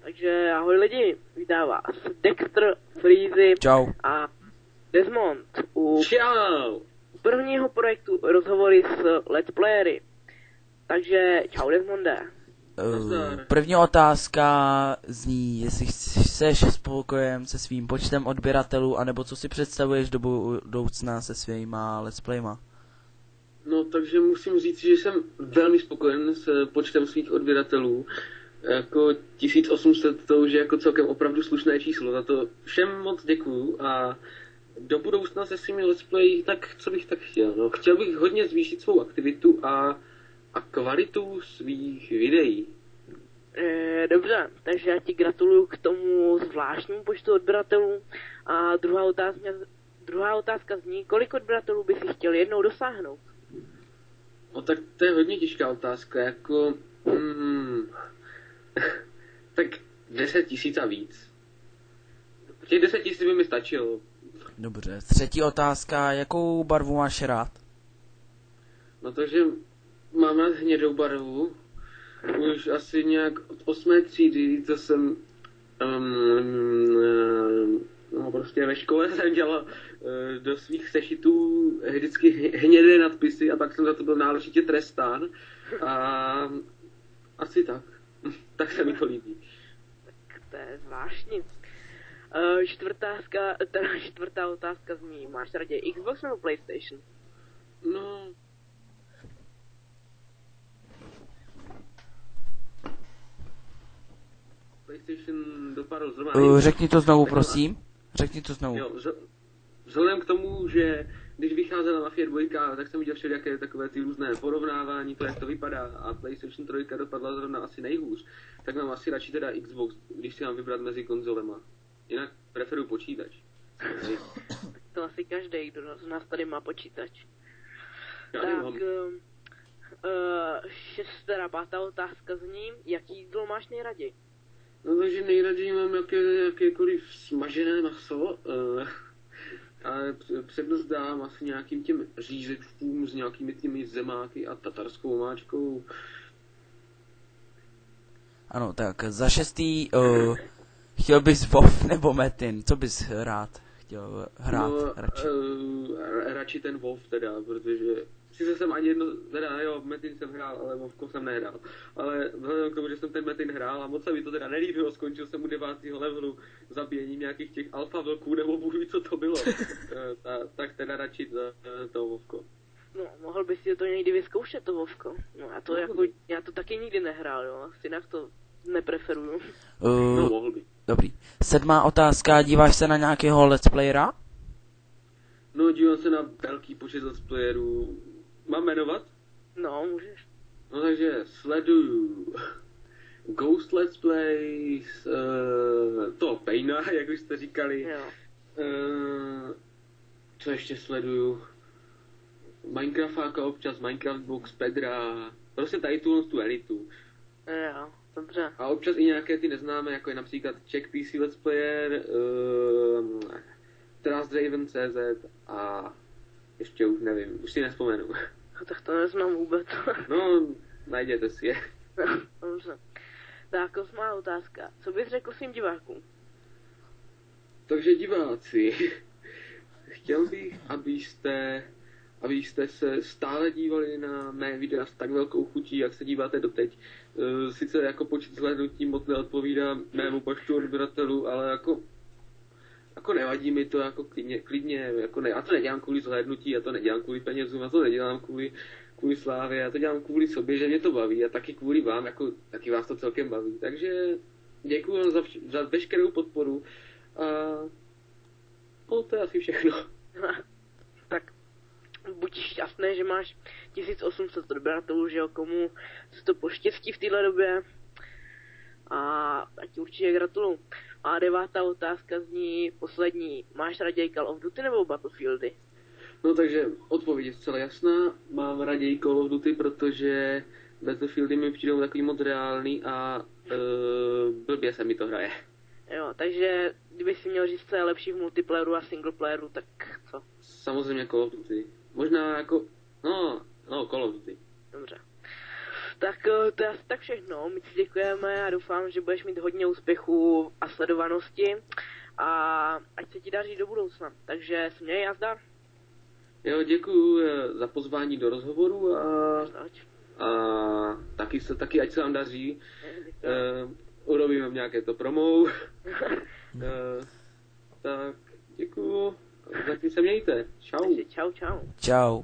Takže ahoj lidi, vítám vás Dexter, Freezy a Desmond u prvního projektu rozhovory s Let's Playery. Takže čau Desmonde. První otázka zní, jestli jsi spokojen se svým počtem odběratelů, anebo co si představuješ do budoucna se svýma Let's Playma? No, takže musím říct, že jsem velmi spokojen s počtem svých odběratelů. Jako 1800 to už je jako celkem opravdu slušné číslo. Za to všem moc děkuju a do budoucna se svými Let's Play, tak co bych tak chtěl? No, chtěl bych hodně zvýšit svou aktivitu a kvalitu svých videí. Dobře, takže já ti gratuluju k tomu zvláštnímu počtu odběratelů. A druhá otázka zní, kolik odběratelů by si chtěl jednou dosáhnout? No tak to je hodně těžká otázka, jako... tak 10 000 a víc. Těch 10 000 by mi stačilo. Dobře, třetí otázka, jakou barvu máš rád? No takže mám rád hnědou barvu. Už asi nějak od 8. třídy, co jsem no prostě ve škole jsem dělal do svých sešitů vždycky hnědé nadpisy a pak jsem za to byl náležitě trestán. A asi tak. Tak se mi to líbí. Tak to je zvláštní. Čtvrtá otázka zní, máš raději Xbox nebo PlayStation? No... PlayStation dopadl zrovna... Řekni to znovu, prosím. Řekni to znovu. Jo, vzhledem k tomu, že když vycházela Mafia 2, tak jsem viděl všelijaké takové ty různé porovnávání, to jak to vypadá, a PlayStation 3 dopadla zrovna asi nejhůř, tak mám asi radši teda Xbox, když si mám vybrat mezi konzolema. Jinak preferuji počítač. Tak to asi každý, kdo z nás tady má počítač. Já tak, nemám. Pátá otázka zní, jaký jídlo máš nejraději? No takže nejraději mám jakékoliv smažené maso, ale přednost dám asi nějakým těm řízečkům s nějakými těmi zemáky a tatarskou máčkou. Ano, tak za 6. chtěl bys WoW nebo Metin? Co bys chtěl hrát radši? Radši ten WoW teda, protože sice jsem ani jedno, teda jo, Metin jsem hrál, ale WoWko jsem nehrál. Ale vzhledem k tomu, že jsem ten Metin hrál a moc se mi to teda nelíbilo, skončil jsem u 9. levelu zabíjením nějakých těch alfa vlků, nebo bůh ví, co to bylo. Tak teda radši to WoWko. No, mohl bys si to někdy vyzkoušet, to WoWko. No, já to taky nikdy nehrál, jo, asi jinak to nepreferuju. No, mohl by. Dobrý. 7. otázka, díváš se na nějakého Let's Playera? No, dívám se na velký počet Let's Playerů. Mám jmenovat? No, můžeš. No takže sleduju Ghost Let's Plays, toho Paina, jak už jste říkali. Jo. Co ještě sleduju? Minecraftáka občas, Minecraft Box, Pedra, prostě tady tu elitu. Jo, dobře. A občas i nějaké ty neznámé, jako je například Czech PC Let's Player, TrustRaven.cz a ještě už nevím, už si nespomenu. Tak to neznám vůbec. No, najděte si je. Dobře. Tak, 8. otázka. Co bys řekl svým divákům? Takže diváci, chtěl bych, abyste se stále dívali na mé videa s tak velkou chutí, jak se díváte doteď. Sice jako počet zhlédnutí moc neodpovídá mému počtu odběratelů, ale jako nevadí mi to, jako klidně, jako ne, já to nedělám kvůli zhlédnutí, já to nedělám kvůli penězům, já to nedělám kvůli slávě, já to dělám kvůli sobě, že mě to baví a taky kvůli vám, jako taky vás to celkem baví. Takže děkuji vám za veškerou podporu a no, to je asi všechno. Tak buď šťastný, že máš 1800 odběratelů, že jo, komu se to poštěstí v téhle době. A ti určitě gratuluju. A 9. otázka zní poslední. Máš raději Call of Duty nebo Battlefieldy? No takže odpověď je zcela jasná. Mám raději Call of Duty, protože Battlefieldy mi přijdou takový moc reálný a blbě se mi to hraje. Jo, takže kdyby si měl říct, co je lepší v multiplayeru a singleplayeru, tak co? Samozřejmě Call of Duty. Možná jako, no Call of Duty. Dobře. Tak to je asi tak všechno. My ti děkujeme a doufám, že budeš mít hodně úspěchů a sledovanosti. A ať se ti daří do budoucna. Takže se měj, nazdar. Jo, děkuju za pozvání do rozhovoru a taky ať se vám daří. Urobíme nějaké to promo. Tak děkuju. Zatím se mějte. Čau. Čau, čau. Čau.